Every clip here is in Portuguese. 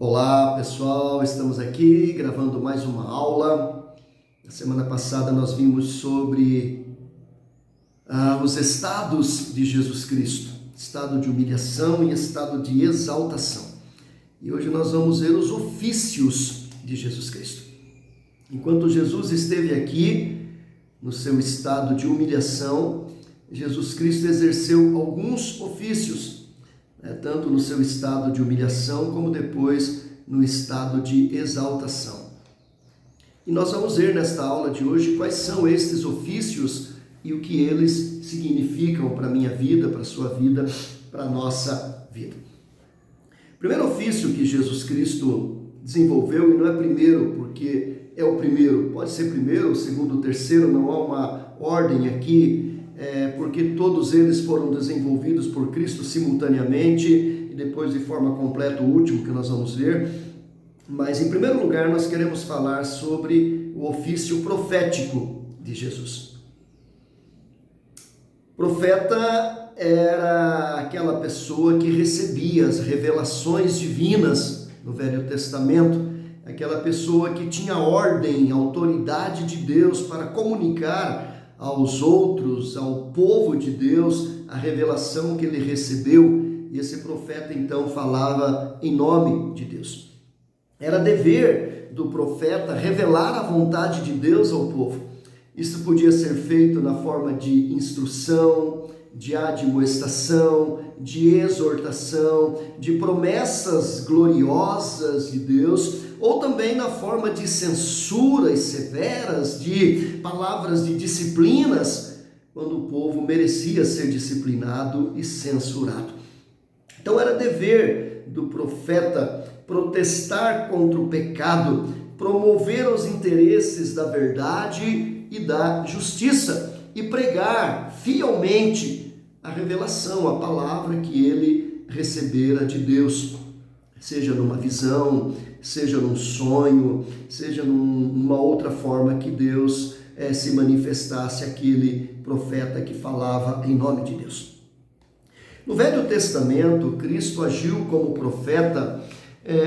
Olá pessoal, estamos aqui gravando mais uma aula. Na semana passada nós vimos sobre os estados de Jesus Cristo, estado de humilhação e estado de exaltação. E hoje nós vamos ver os ofícios de Jesus Cristo. Enquanto Jesus esteve aqui, no seu estado de humilhação, Jesus Cristo exerceu alguns ofícios, tanto no seu estado de humilhação, como depois no estado de exaltação. E nós vamos ver nesta aula de hoje quais são estes ofícios e o que eles significam para a minha vida, para a sua vida, para a nossa vida. O primeiro ofício que Jesus Cristo desenvolveu, e não é primeiro porque é o primeiro, pode ser primeiro, segundo, terceiro, não há uma ordem aqui, porque todos eles foram desenvolvidos por Cristo simultaneamente e depois de forma completa o último que nós vamos ver. Mas em primeiro lugar nós queremos falar sobre o ofício profético de Jesus. Profeta era aquela pessoa que recebia as revelações divinas no Velho Testamento, aquela pessoa que tinha ordem, autoridade de Deus para comunicar aos outros, ao povo de Deus, a revelação que ele recebeu. E esse profeta então falava em nome de Deus. Era dever do profeta revelar a vontade de Deus ao povo. Isso podia ser feito na forma de instrução, de admoestação, de exortação, de promessas gloriosas de Deus, ou também na forma de censuras severas, de palavras de disciplinas, quando o povo merecia ser disciplinado e censurado. Então era dever do profeta protestar contra o pecado, promover os interesses da verdade e da justiça e pregar fielmente a revelação, a palavra que ele recebera de Deus, seja numa visão, seja num sonho, seja numa outra forma que Deus se manifestasse aquele profeta que falava em nome de Deus. No Velho Testamento, Cristo agiu como profeta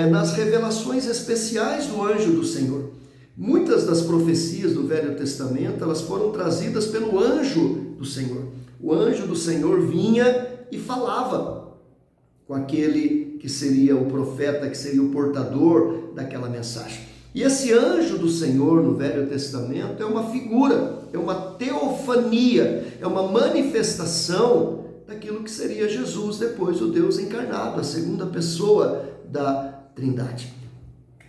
nas revelações especiais do anjo do Senhor. Muitas das profecias do Velho Testamento, elas foram trazidas pelo anjo do Senhor. O anjo do Senhor vinha e falava com aquele que seria o profeta, que seria o portador daquela mensagem. E esse anjo do Senhor no Velho Testamento é uma figura, é uma teofania, é uma manifestação daquilo que seria Jesus depois, o Deus encarnado, a segunda pessoa da Trindade.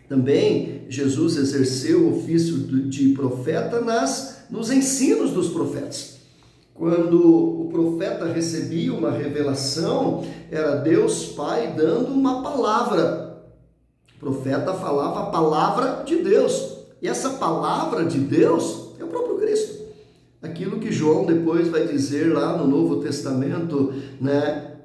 Também Jesus exerceu o ofício de profeta nos ensinos dos profetas. Quando o profeta recebia uma revelação, era Deus Pai dando uma palavra. O profeta falava a palavra de Deus. E essa palavra de Deus é o próprio Cristo. Aquilo que João depois vai dizer lá no Novo Testamento,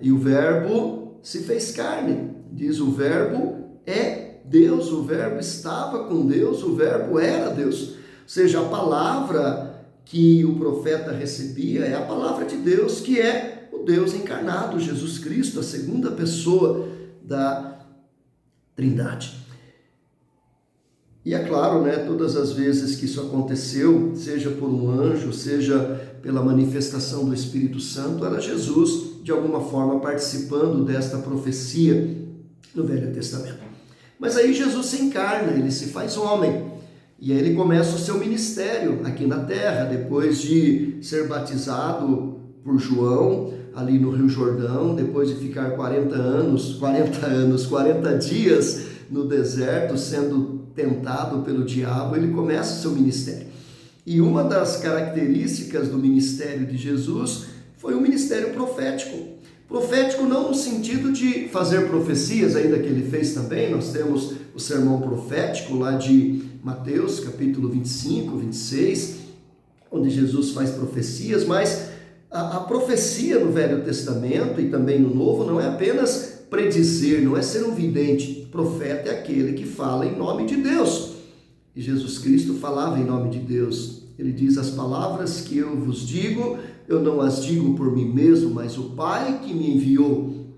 E o verbo se fez carne. Diz, o verbo é Deus, o verbo estava com Deus, o verbo era Deus. Ou seja, a palavra que o profeta recebia é a palavra de Deus, que é o Deus encarnado, Jesus Cristo, a segunda pessoa da Trindade. E é claro, todas as vezes que isso aconteceu, seja por um anjo, seja pela manifestação do Espírito Santo, era Jesus, de alguma forma, participando desta profecia no Velho Testamento. Mas aí Jesus se encarna, ele se faz homem. E aí ele começa o seu ministério aqui na terra, depois de ser batizado por João, ali no Rio Jordão, depois de ficar 40 dias no deserto, sendo tentado pelo diabo, ele começa o seu ministério. E uma das características do ministério de Jesus foi o ministério profético. Profético não no sentido de fazer profecias, ainda que ele fez também. Nós temos o sermão profético lá de Mateus, capítulo 25, 26, onde Jesus faz profecias, mas a profecia no Velho Testamento e também no Novo não é apenas predizer, não é ser um vidente. Profeta é aquele que fala em nome de Deus. E Jesus Cristo falava em nome de Deus. Ele diz, as palavras que eu vos digo, eu não as digo por mim mesmo, mas o Pai que me enviou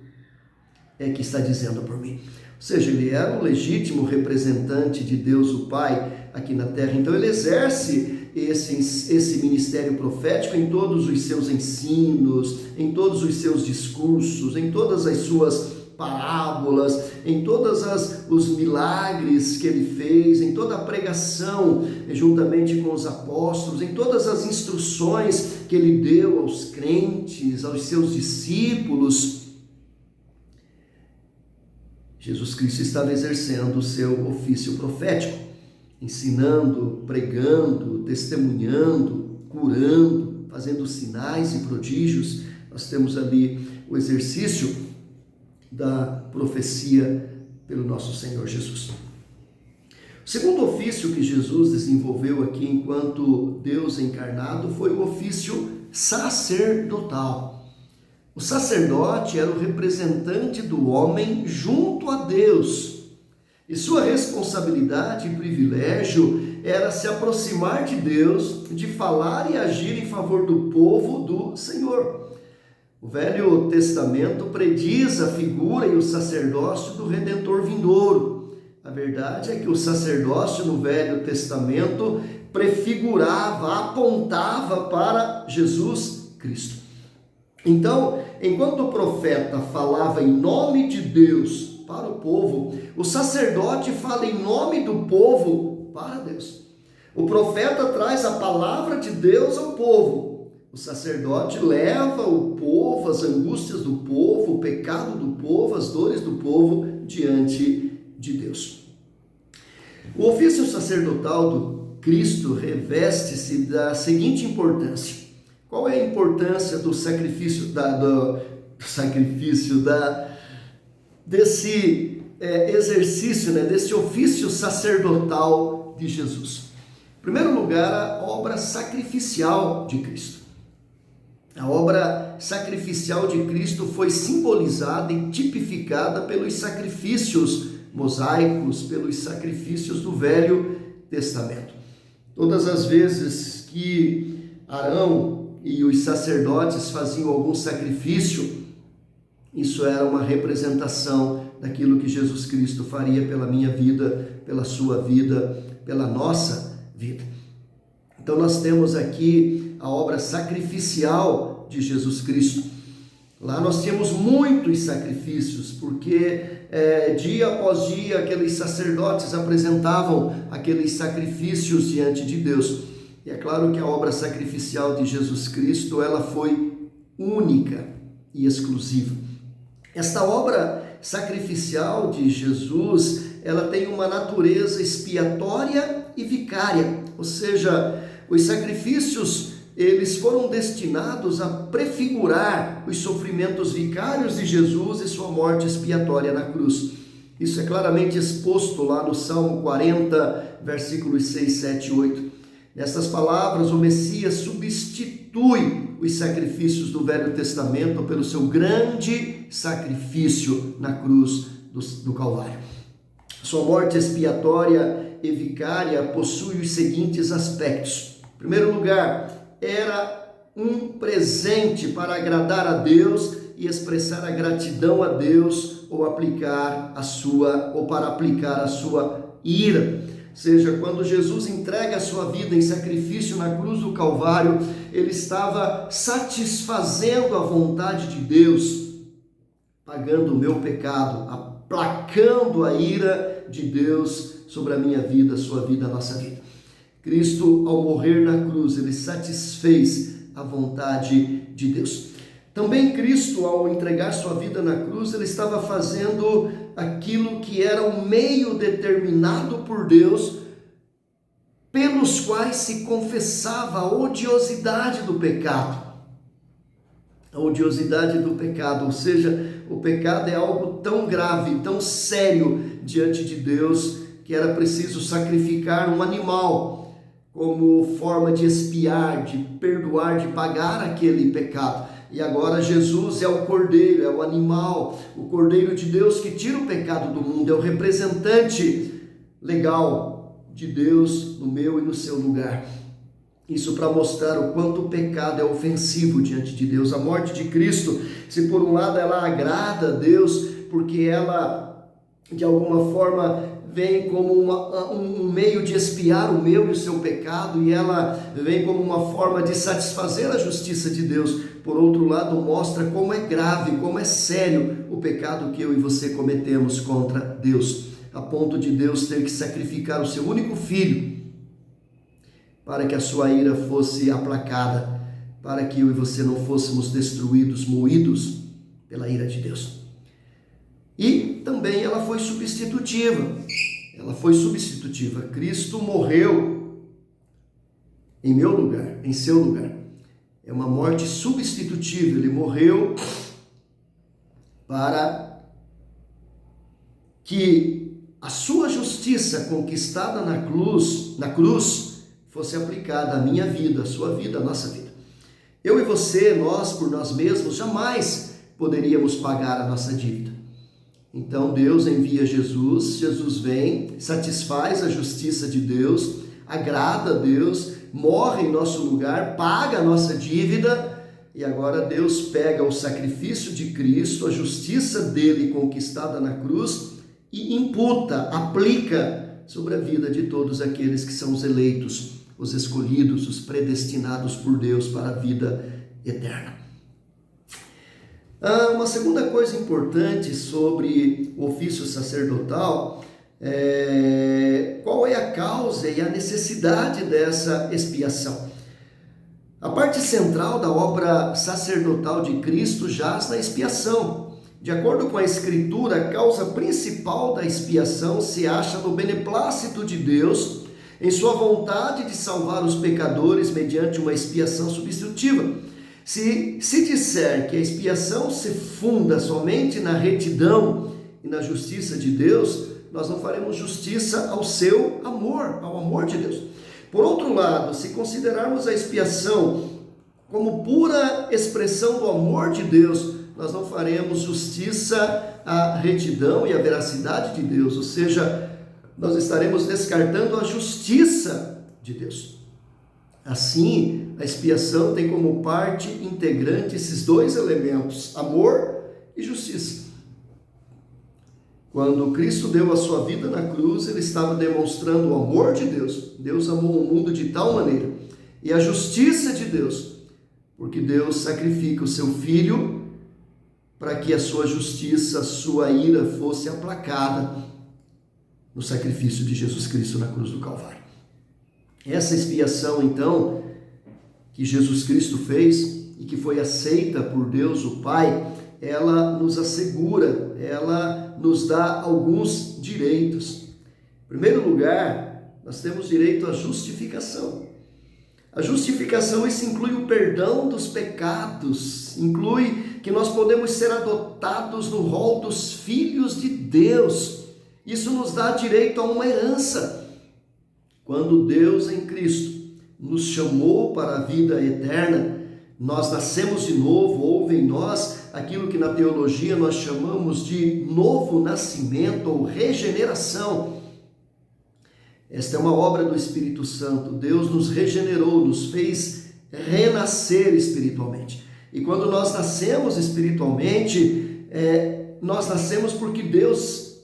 é que está dizendo por mim. seja, ele era um legítimo representante de Deus o Pai aqui na terra. Então ele exerce esse ministério profético em todos os seus ensinos, em todos os seus discursos, em todas as suas parábolas, em todos os milagres que ele fez, em toda a pregação juntamente com os apóstolos, em todas as instruções que ele deu aos crentes, aos seus discípulos. Jesus Cristo estava exercendo o seu ofício profético, ensinando, pregando, testemunhando, curando, fazendo sinais e prodígios. Nós temos ali o exercício da profecia pelo nosso Senhor Jesus. O segundo ofício que Jesus desenvolveu aqui enquanto Deus encarnado foi o ofício sacerdotal. O sacerdote era o representante do homem junto a Deus, e sua responsabilidade e privilégio era se aproximar de Deus, de falar e agir em favor do povo do Senhor. O Velho Testamento prediz a figura e o sacerdócio do Redentor vindouro. A verdade é que o sacerdócio no Velho Testamento prefigurava, apontava para Jesus Cristo. Então, enquanto o profeta falava em nome de Deus para o povo, o sacerdote fala em nome do povo para Deus. O profeta traz a palavra de Deus ao povo. O sacerdote leva o povo, as angústias do povo, o pecado do povo, as dores do povo diante de Deus. O ofício sacerdotal do Cristo reveste-se da seguinte importância. Qual é a importância do sacrifício, desse exercício, desse ofício sacerdotal de Jesus? Em primeiro lugar, a obra sacrificial de Cristo. A obra sacrificial de Cristo foi simbolizada e tipificada pelos sacrifícios mosaicos, pelos sacrifícios do Velho Testamento. Todas as vezes que Arão e os sacerdotes faziam algum sacrifício, isso era uma representação daquilo que Jesus Cristo faria pela minha vida, pela sua vida, pela nossa vida. Então nós temos aqui a obra sacrificial de Jesus Cristo. Lá nós tínhamos muitos sacrifícios, porque dia após dia aqueles sacerdotes apresentavam aqueles sacrifícios diante de Deus. E é claro que a obra sacrificial de Jesus Cristo, ela foi única e exclusiva. Esta obra sacrificial de Jesus, ela tem uma natureza expiatória e vicária, ou seja, os sacrifícios, eles foram destinados a prefigurar os sofrimentos vicários de Jesus e sua morte expiatória na cruz. Isso é claramente exposto lá no Salmo 40, versículos 6, 7 e 8. Nessas palavras, o Messias substitui os sacrifícios do Velho Testamento pelo seu grande sacrifício na cruz do Calvário. Sua morte expiatória e vicária possui os seguintes aspectos. Em primeiro lugar, era um presente para agradar a Deus e expressar a gratidão a Deus ou para aplicar a sua ira. Ou seja, quando Jesus entrega a sua vida em sacrifício na cruz do Calvário, ele estava satisfazendo a vontade de Deus, pagando o meu pecado, aplacando a ira de Deus sobre a minha vida, a sua vida, a nossa vida. Cristo, ao morrer na cruz, ele satisfez a vontade de Deus. Também Cristo, ao entregar sua vida na cruz, ele estava fazendo aquilo que era o meio determinado por Deus, pelos quais se confessava a odiosidade do pecado. A odiosidade do pecado, ou seja, o pecado é algo tão grave, tão sério diante de Deus, que era preciso sacrificar um animal como forma de expiar, de perdoar, de pagar aquele pecado. E agora Jesus é o Cordeiro, é o animal, o Cordeiro de Deus que tira o pecado do mundo, é o representante legal de Deus no meu e no seu lugar. Isso para mostrar o quanto o pecado é ofensivo diante de Deus. A morte de Cristo, se por um lado ela agrada a Deus, porque ela de alguma forma vem como um meio de expiar o meu e o seu pecado, e ela vem como uma forma de satisfazer a justiça de Deus. Por outro lado, mostra como é grave, como é sério o pecado que eu e você cometemos contra Deus, a ponto de Deus ter que sacrificar o seu único filho para que a sua ira fosse aplacada, para que eu e você não fôssemos destruídos, moídos pela ira de Deus. E também ela foi substitutiva. Cristo morreu em meu lugar, em seu lugar. É uma morte substitutiva. Ele morreu para que a sua justiça conquistada na cruz, fosse aplicada à minha vida, à sua vida, à nossa vida. Eu e você, nós por nós mesmos, jamais poderíamos pagar a nossa dívida. Então Deus envia Jesus, Jesus vem, satisfaz a justiça de Deus, agrada a Deus, morre em nosso lugar, paga a nossa dívida, e agora Deus pega o sacrifício de Cristo, a justiça dele conquistada na cruz, e imputa, aplica sobre a vida de todos aqueles que são os eleitos, os escolhidos, os predestinados por Deus para a vida eterna. Uma segunda coisa importante sobre o ofício sacerdotal qual é a causa e a necessidade dessa expiação. A parte central da obra sacerdotal de Cristo jaz na expiação. De acordo com a Escritura, a causa principal da expiação se acha no beneplácito de Deus, em sua vontade de salvar os pecadores mediante uma expiação substitutiva. Se disser que a expiação se funda somente na retidão e na justiça de Deus, nós não faremos justiça ao seu amor, ao amor de Deus. Por outro lado, se considerarmos a expiação como pura expressão do amor de Deus, nós não faremos justiça à retidão e à veracidade de Deus, ou seja, nós estaremos descartando a justiça de Deus. Assim, a expiação tem como parte integrante esses dois elementos, amor e justiça. Quando Cristo deu a sua vida na cruz, ele estava demonstrando o amor de Deus. Deus amou o mundo de tal maneira. E a justiça de Deus, porque Deus sacrifica o seu Filho para que a sua justiça, a sua ira fosse aplacada no sacrifício de Jesus Cristo na cruz do Calvário. Essa expiação, então, que Jesus Cristo fez e que foi aceita por Deus o Pai, ela nos assegura, ela nos dá alguns direitos. Em primeiro lugar, nós temos direito à justificação. A justificação, isso inclui o perdão dos pecados, inclui que nós podemos ser adotados no rol dos filhos de Deus. Isso nos dá direito a uma herança. Quando Deus em Cristo nos chamou para a vida eterna, nós nascemos de novo, houve em nós aquilo que na teologia nós chamamos de novo nascimento ou regeneração. Esta é uma obra do Espírito Santo. Deus nos regenerou, nos fez renascer espiritualmente. E quando nós nascemos espiritualmente, nós nascemos porque Deus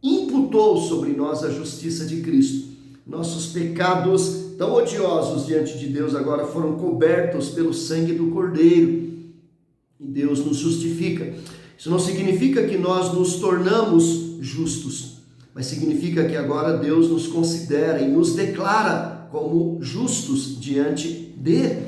imputou sobre nós a justiça de Cristo. Nossos pecados tão odiosos diante de Deus agora foram cobertos pelo sangue do Cordeiro. E Deus nos justifica. Isso não significa que nós nos tornamos justos, mas significa que agora Deus nos considera e nos declara como justos diante dele.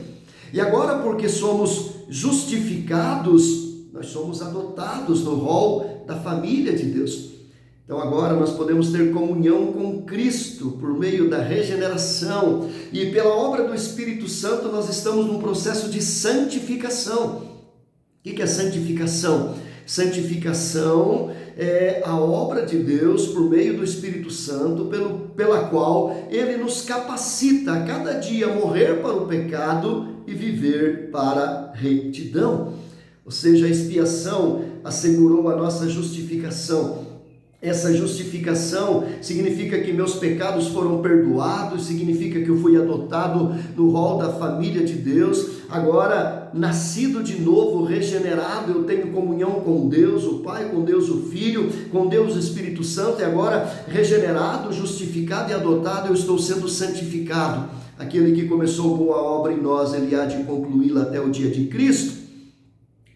E agora, porque somos justificados, nós somos adotados no rol da família de Deus. Então agora nós podemos ter comunhão com Cristo por meio da regeneração, e pela obra do Espírito Santo nós estamos num processo de santificação. O que é santificação? Santificação é a obra de Deus por meio do Espírito Santo, pela qual Ele nos capacita a cada dia a morrer para o pecado e viver para a retidão. Ou seja, a expiação assegurou a nossa justificação. Essa justificação significa que meus pecados foram perdoados, significa que eu fui adotado no rol da família de Deus. Agora, nascido de novo, regenerado, eu tenho comunhão com Deus, o Pai, com Deus, o Filho, com Deus, o Espírito Santo. E agora, regenerado, justificado e adotado, eu estou sendo santificado. Aquele que começou boa obra em nós, ele há de concluí-la até o dia de Cristo.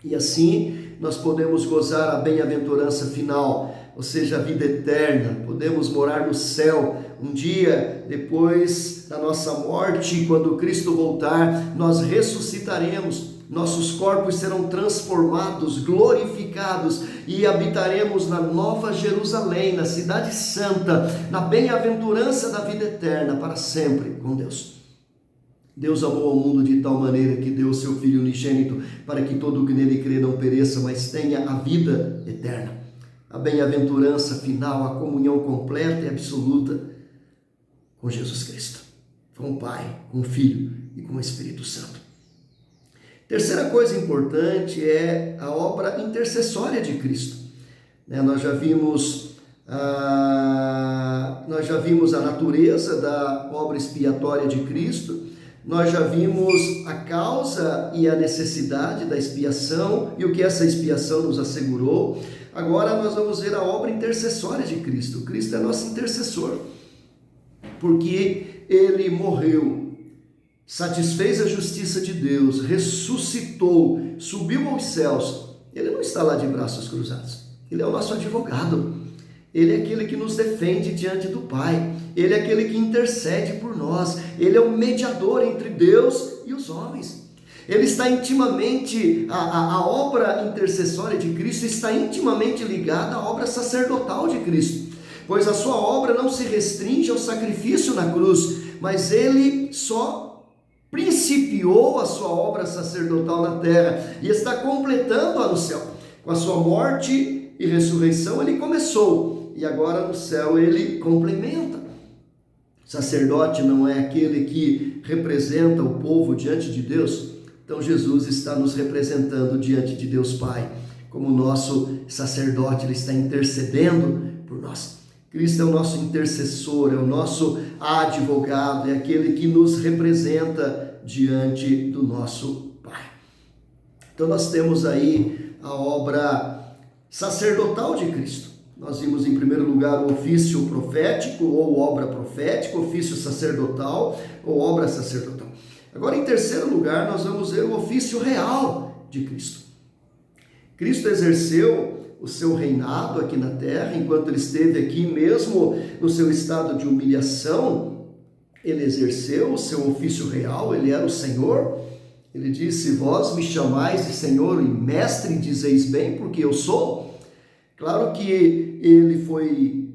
E assim, nós podemos gozar a bem-aventurança final, ou seja, a vida eterna. Podemos morar no céu. Um dia depois da nossa morte, quando Cristo voltar, nós ressuscitaremos. Nossos corpos serão transformados, glorificados e habitaremos na Nova Jerusalém, na Cidade Santa, na bem-aventurança da vida eterna para sempre com Deus. Deus amou ao mundo de tal maneira que deu o seu Filho unigênito para que todo o que nele crê não pereça, mas tenha a vida eterna. A bem-aventurança final, a comunhão completa e absoluta com Jesus Cristo, com o Pai, com o Filho e com o Espírito Santo. Terceira coisa importante é a obra intercessória de Cristo. Nós já vimos a natureza da obra expiatória de Cristo, nós já vimos a causa e a necessidade da expiação e o que essa expiação nos assegurou. Agora nós vamos ver a obra intercessória de Cristo. Cristo é nosso intercessor, porque Ele morreu, satisfez a justiça de Deus, ressuscitou, subiu aos céus. Ele não está lá de braços cruzados. Ele é o nosso advogado. Ele é aquele que nos defende diante do Pai. Ele é aquele que intercede por nós. Ele é o mediador entre Deus e os homens. Ele está intimamente, a obra intercessória de Cristo está intimamente ligada à obra sacerdotal de Cristo, pois a sua obra não se restringe ao sacrifício na cruz, mas ele só principiou a sua obra sacerdotal na terra e está completando-a no céu. Com a sua morte e ressurreição ele começou e agora no céu ele complementa. Sacerdote não é aquele que representa o povo diante de Deus. Então Jesus está nos representando diante de Deus Pai, como nosso sacerdote. Ele está intercedendo por nós. Cristo é o nosso intercessor, é o nosso advogado, é aquele que nos representa diante do nosso Pai. Então nós temos aí a obra sacerdotal de Cristo. Nós vimos em primeiro lugar o ofício profético ou obra profética, ofício sacerdotal ou obra sacerdotal. Agora, em terceiro lugar, nós vamos ver o ofício real de Cristo. Cristo exerceu o seu reinado aqui na terra, enquanto ele esteve aqui, mesmo no seu estado de humilhação, ele exerceu o seu ofício real, ele era o Senhor. Ele disse: vós me chamais de Senhor e Mestre, dizeis bem, porque eu sou. Claro que ele foi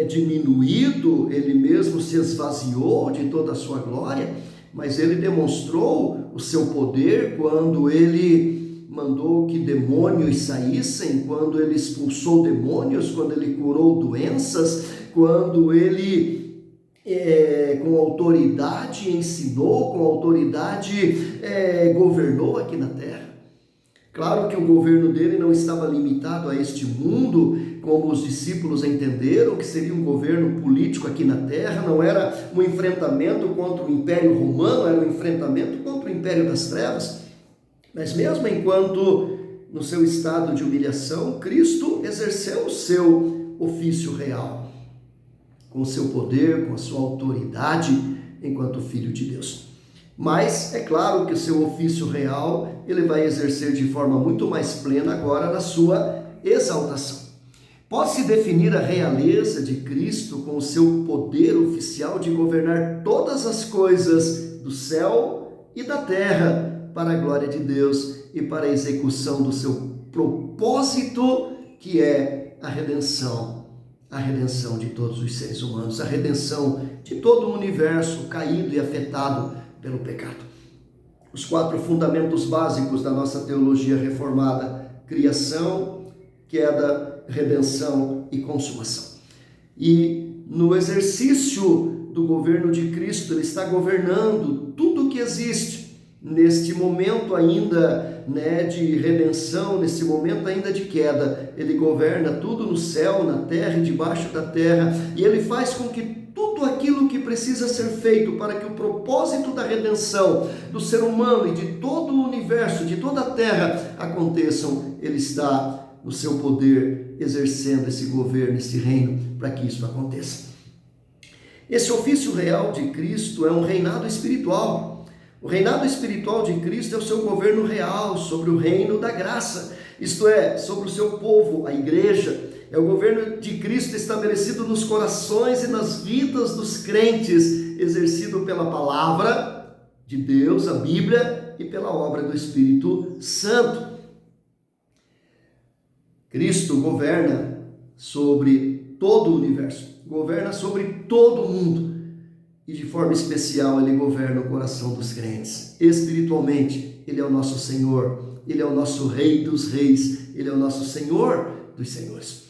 diminuído, ele mesmo se esvaziou de toda a sua glória, mas ele demonstrou o seu poder quando ele mandou que demônios saíssem, quando ele expulsou demônios, quando ele curou doenças, quando ele com autoridade ensinou, com autoridade governou aqui na terra. Claro que o governo dele não estava limitado a este mundo, como os discípulos entenderam, que seria um governo político aqui na terra, não era um enfrentamento contra o Império Romano, era um enfrentamento contra o Império das Trevas. Mas mesmo enquanto no seu estado de humilhação, Cristo exerceu o seu ofício real, com o seu poder, com a sua autoridade, enquanto Filho de Deus. Mas é claro que o seu ofício real ele vai exercer de forma muito mais plena agora na sua exaltação. Pode-se definir a realeza de Cristo com o seu poder oficial de governar todas as coisas do céu e da terra para a glória de Deus e para a execução do seu propósito, que é a redenção de todos os seres humanos, a redenção de todo o universo caído e afetado pelo pecado. Os 4 fundamentos básicos da nossa teologia reformada: criação, queda, redenção e consumação. E no exercício do governo de Cristo, ele está governando tudo o que existe. neste momento ainda, né, de redenção, nesse momento ainda de queda, ele governa tudo no céu, na terra e debaixo da terra, e ele faz com que tudo aquilo que precisa ser feito para que o propósito da redenção do ser humano e de todo o universo, de toda a terra aconteçam, ele está no seu poder exercendo esse governo, esse reino, para que isso aconteça. Esse ofício real de Cristo é um reinado espiritual. O reinado espiritual de Cristo é o seu governo real sobre o reino da graça, isto é, sobre o seu povo, a igreja. É o governo de Cristo estabelecido nos corações e nas vidas dos crentes, exercido pela palavra de Deus, a Bíblia, e pela obra do Espírito Santo. Cristo governa sobre todo o universo, governa sobre todo o mundo, e de forma especial ele governa o coração dos crentes. Espiritualmente, ele é o nosso Senhor, ele é o nosso Rei dos reis, ele é o nosso Senhor dos senhores.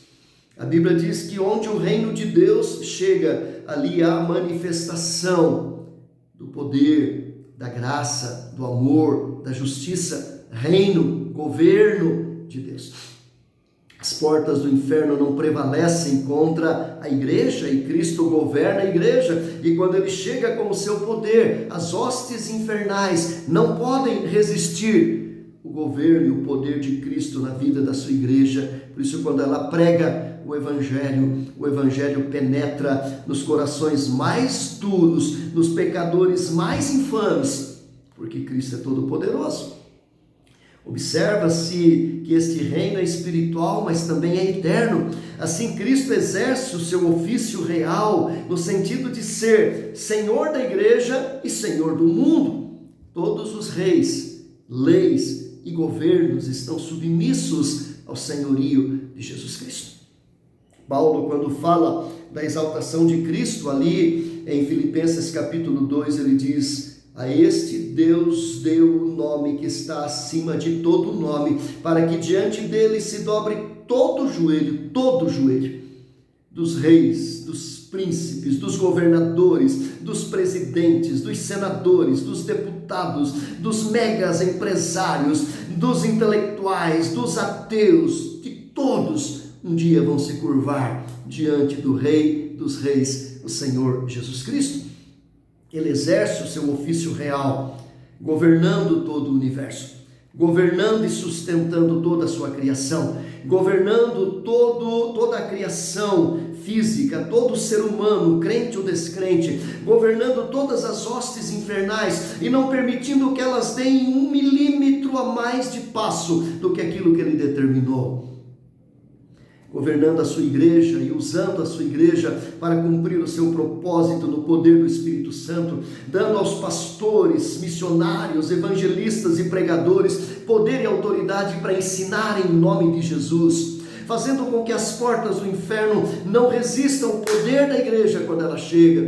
A Bíblia diz que onde o reino de Deus chega, ali há a manifestação do poder, da graça, do amor, da justiça, reino, governo de Deus. As portas do inferno não prevalecem contra a igreja, e Cristo governa a igreja, e quando ele chega com o seu poder, as hostes infernais não podem resistir o governo e o poder de Cristo na vida da sua igreja. Por isso, quando ela prega o Evangelho penetra nos corações mais duros, nos pecadores mais infames, porque Cristo é todo-poderoso. Observa-se que este reino é espiritual, mas também é eterno. Assim, Cristo exerce o seu ofício real, no sentido de ser Senhor da igreja e Senhor do mundo. Todos os reis, leis e governos estão submissos ao senhorio de Jesus Cristo. Paulo, quando fala da exaltação de Cristo, ali em Filipenses capítulo 2, ele diz: a este Deus deu o nome que está acima de todo nome, para que diante dele se dobre todo o joelho, dos reis, dos príncipes, dos governadores, dos presidentes, dos senadores, dos deputados, dos megas empresários, dos intelectuais, dos ateus, de todos, um dia vão se curvar diante do Rei dos reis, o Senhor Jesus Cristo. Ele exerce o seu ofício real, governando todo o universo, governando e sustentando toda a sua criação, governando toda a criação física, todo ser humano, crente ou descrente, governando todas as hostes infernais e não permitindo que elas deem 1 milímetro a mais de passo do que aquilo que ele determinou. Governando a sua igreja e usando a sua igreja para cumprir o seu propósito no poder do Espírito Santo, dando aos pastores, missionários, evangelistas e pregadores poder e autoridade para ensinar em nome de Jesus, fazendo com que as portas do inferno não resistam ao poder da igreja quando ela chega.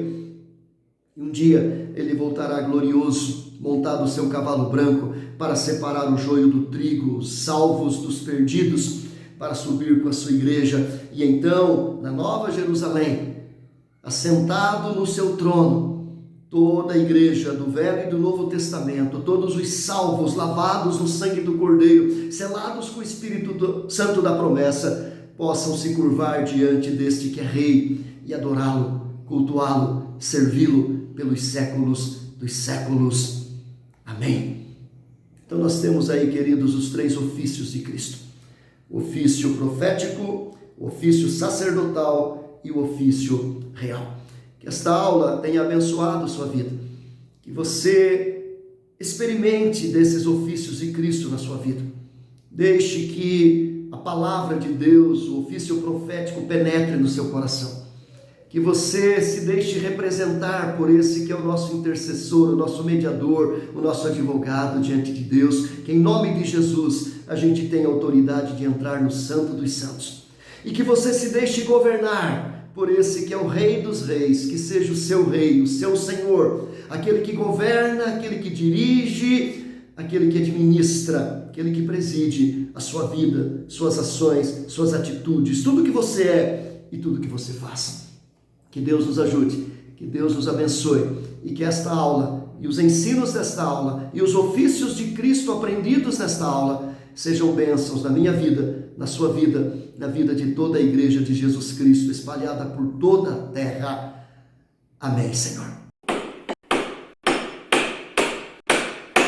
E um dia ele voltará glorioso, montado no seu cavalo branco, para separar o joio do trigo, os salvos dos perdidos, para subir com a sua igreja, e então, na Nova Jerusalém, assentado no seu trono, toda a igreja do Velho e do Novo Testamento, todos os salvos, lavados no sangue do Cordeiro, selados com o Espírito Santo da promessa, possam se curvar diante deste que é Rei, e adorá-lo, cultuá-lo, servi-lo pelos séculos dos séculos. Amém. Então nós temos aí, queridos, os 3 ofícios de Cristo: o ofício profético, o ofício sacerdotal e o ofício real. Que esta aula tenha abençoado sua vida, que você experimente desses ofícios de Cristo na sua vida. Deixe que a palavra de Deus, o ofício profético, penetre no seu coração. Que você se deixe representar por esse que é o nosso intercessor, o nosso mediador, o nosso advogado diante de Deus. Que em nome de Jesus a gente tenha autoridade de entrar no Santo dos Santos. E que você se deixe governar por esse que é o Rei dos reis, que seja o seu Rei, o seu Senhor, aquele que governa, aquele que dirige, aquele que administra, aquele que preside a sua vida, suas ações, suas atitudes, tudo que você é e tudo que você faz. Que Deus nos ajude, que Deus nos abençoe e que esta aula e os ensinos desta aula e os ofícios de Cristo aprendidos nesta aula sejam bênçãos na minha vida, na sua vida, na vida de toda a igreja de Jesus Cristo espalhada por toda a terra. Amém, Senhor.